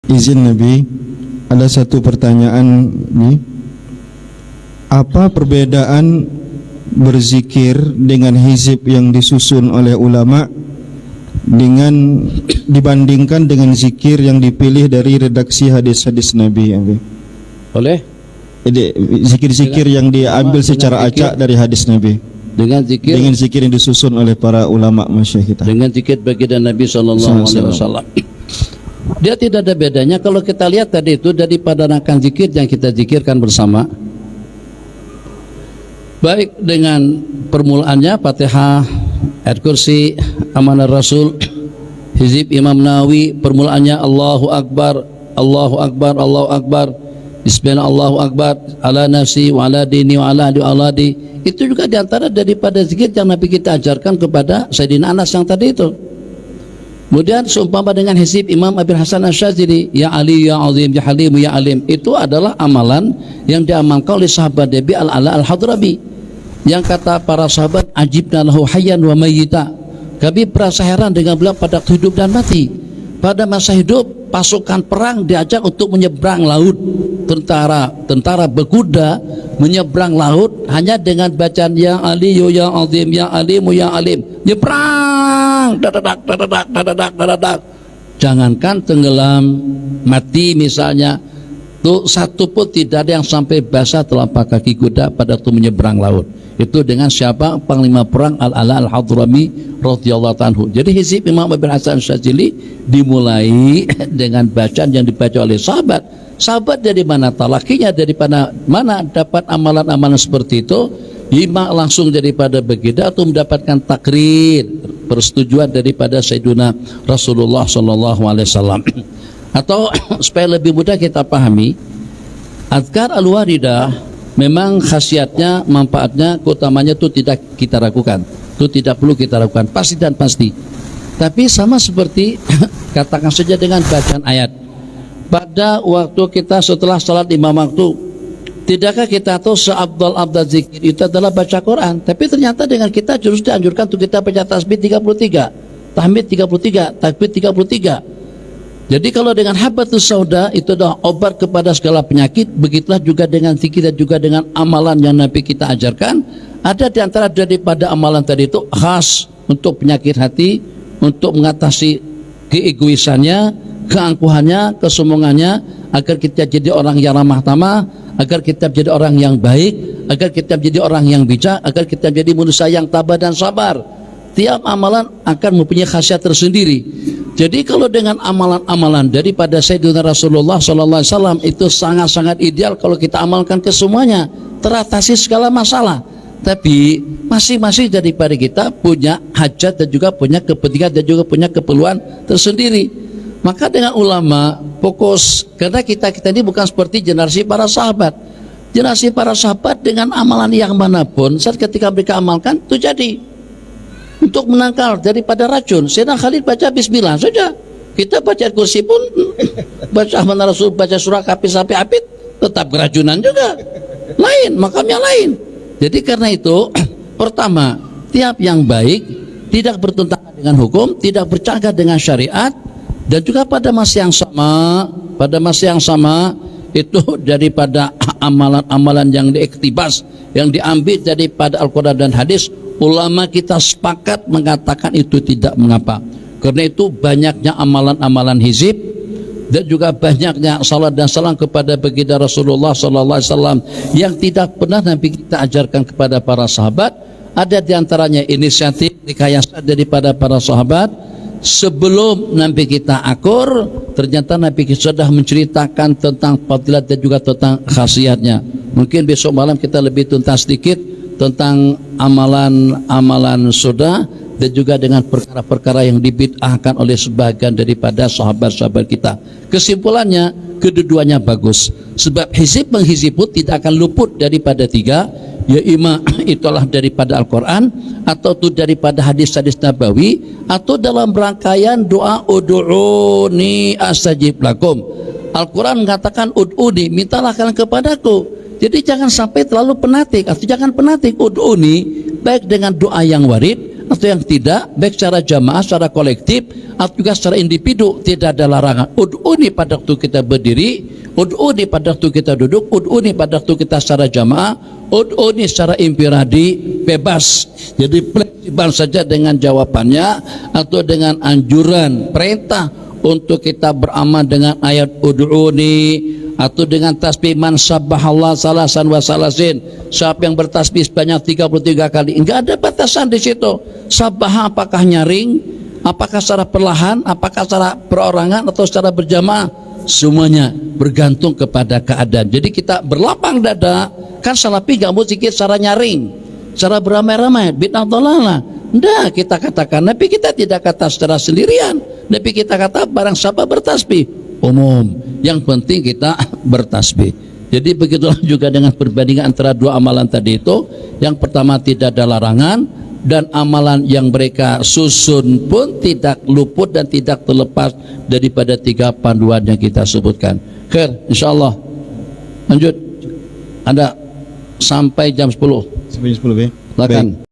izin Nabi, ada satu pertanyaan nih. Apa perbedaan berzikir dengan hizib yang disusun oleh ulama dengan dibandingkan dengan zikir yang dipilih dari redaksi hadis-hadis Nabi? Boleh? Jadi zikir-zikir yang diambil secara acak dari hadis Nabi dengan zikir yang disusun oleh para ulama masyayikh kita, dengan zikir baginda Nabi sallallahu alaihi wasallam. Dia tidak ada bedanya. Kalau kita lihat tadi itu daripada rangkaian zikir yang kita zikirkan bersama, baik dengan permulaannya Fatihah, ayat kursi, amanah Rasul, hizib Imam Nawawi, permulaannya Allahu Akbar, Allahu Akbar, Allahu Akbar, Bismillah, Allahu Akbar, ala nafsi wa ala dini wa ala di. Itu juga diantara daripada zikir yang Nabi kita ajarkan kepada Sayyidina Anas yang tadi itu. Kemudian seumpama dengan hizib Imam Abi Hasan Asy-Syadzili, ya Ali ya Azim ya Halim ya Alim, itu adalah amalan yang diamalkan oleh sahabat Nabi Al-Ala Al-Hadrami, yang kata para sahabat, ajibna lahu hayyan wa mayyita, kami merasa heran dengan beliau pada hidup dan mati. Pada masa hidup pasukan perang diajak untuk menyeberang laut, tentara berkuda menyeberang laut hanya dengan bacaan ya Ali ya Azim ya Alim ya Alim, nyebrang dadadak. Jangankan tenggelam, mati misalnya, tuh satu pun tidak ada yang sampai basah telapak kaki kuda pada tuh menyeberang laut. Itu dengan siapa? Panglima perang Al-Ala Al-Hadrami radhiyallahu anhu. Jadi hizib Imam Abi Hasan Asy-Syadzili dimulai dengan bacaan yang dibaca oleh sahabat. Sahabat dari mana talakinya, dari mana dapat amalan-amalan seperti itu? Ima langsung daripada baginda atau mendapatkan takrir, persetujuan daripada Sayyidina Rasulullah sallallahu alaihi wasallam. Atau supaya lebih mudah kita pahami, azkar al-waridah memang khasiatnya, manfaatnya, keutamanya itu tidak kita ragukan, itu tidak perlu kita ragukan, pasti dan pasti. Tapi sama seperti katakan saja dengan bacaan ayat. Pada waktu kita setelah salat 5 waktu, tidakkah kita tahu seabdal zikir itu adalah baca Quran? Tapi ternyata dengan kita justru dianjurkan untuk kita baca tasbih 33, tahmid 33, takbir 33. Jadi kalau dengan habatus sauda itu adalah obat kepada segala penyakit, begitulah juga dengan zikir dan juga dengan amalan yang Nabi kita ajarkan. Ada di antara daripada amalan tadi itu khas untuk penyakit hati, untuk mengatasi keegoisannya, keangkuhannya, kesombongannya, agar kita jadi orang yang ramah tamah, agar kita menjadi orang yang baik, agar kita menjadi orang yang bijak, agar kita menjadi manusia yang tabah dan sabar. Tiap amalan akan mempunyai khasiat tersendiri. Jadi kalau dengan amalan-amalan daripada Sayyidina Rasulullah SAW itu sangat-sangat ideal kalau kita amalkan ke semuanya, teratasi segala masalah. Tapi masing-masing daripada kita punya hajat dan juga punya kepentingan dan juga punya keperluan tersendiri. Maka dengan ulama fokus, karena kita ini bukan seperti generasi para sahabat. Generasi para sahabat dengan amalan yang manapun, saat ketika mereka amalkan itu jadi. Untuk menangkal daripada racun, Sayyidina Khalid baca bismillah saja. Kita baca kursi pun, baca amanah Rasul, baca surah kapis sampai apit, tetap keracunan juga. Lain, makamnya lain. Jadi karena itu, pertama, tiap yang baik tidak bertentangan dengan hukum, tidak bercanggah dengan syariat, dan juga pada masa yang sama itu daripada amalan-amalan yang diiktibas, yang diambil daripada Al-Quran dan hadis, ulama kita sepakat mengatakan itu tidak mengapa. Karena itu banyaknya amalan-amalan hizib dan juga banyaknya salat dan salam kepada baginda Rasulullah SAW yang tidak pernah Nabi kita ajarkan kepada para sahabat. Ada diantaranya inisiatif rekayasa daripada para sahabat. Sebelum Nabi kita akur, ternyata Nabi kita sudah menceritakan tentang fadilat dan juga tentang khasiatnya. Mungkin besok malam kita lebih tuntas sedikit tentang amalan-amalan sudah dan juga dengan perkara-perkara yang dibid'ahkan oleh sebagian daripada sahabat-sahabat kita. Kesimpulannya, kedua-duanya bagus. Sebab hizib menghizib pun tidak akan luput daripada tiga, ya ima itulah daripada Al-Quran, atau itu daripada hadis-hadis Nabawi, atau dalam rangkaian doa ud'uni astajib lakum. Al-Quran mengatakan ud'uni, mintalah kalian kepadaku. Jadi jangan sampai terlalu penatik, atau jangan penatik ud'uni, baik dengan doa yang warid atau yang tidak, baik secara jamaah, secara kolektif atau juga secara individu, tidak ada larangan. Ud'uni pada waktu kita berdiri, ud'uni pada waktu kita duduk, ud'uni pada waktu kita secara jamaah, ud'uni secara infiradi, bebas. Jadi fleksibel saja dengan jawabannya atau dengan anjuran, perintah untuk kita beramal dengan ayat ud'uni, atau dengan tasbih man sabbahallah salasan wa salasin, siapa yang bertasbih sebanyak 33 kali. Enggak ada batasan di situ. Sabbah apakah nyaring, apakah secara perlahan, apakah secara perorangan atau secara berjamaah, semuanya bergantung kepada keadaan. Jadi kita berlapang dada. Kan salafi enggak mau zikir secara nyaring, secara beramai-ramai, bid'ah dhalalah. Enggak, kita katakan, Nabi kita tidak kata secara sendirian. Nabi kita kata barang siapa bertasbih umum, yang penting kita bertasbih. Jadi begitulah juga dengan perbandingan antara dua amalan tadi itu. Yang pertama tidak ada larangan, dan amalan yang mereka susun pun tidak luput dan tidak terlepas daripada 3 panduan yang kita sebutkan. Khair, insyaallah. Lanjut. Ada sampai jam 10. Sampai 10 ya. Silakan.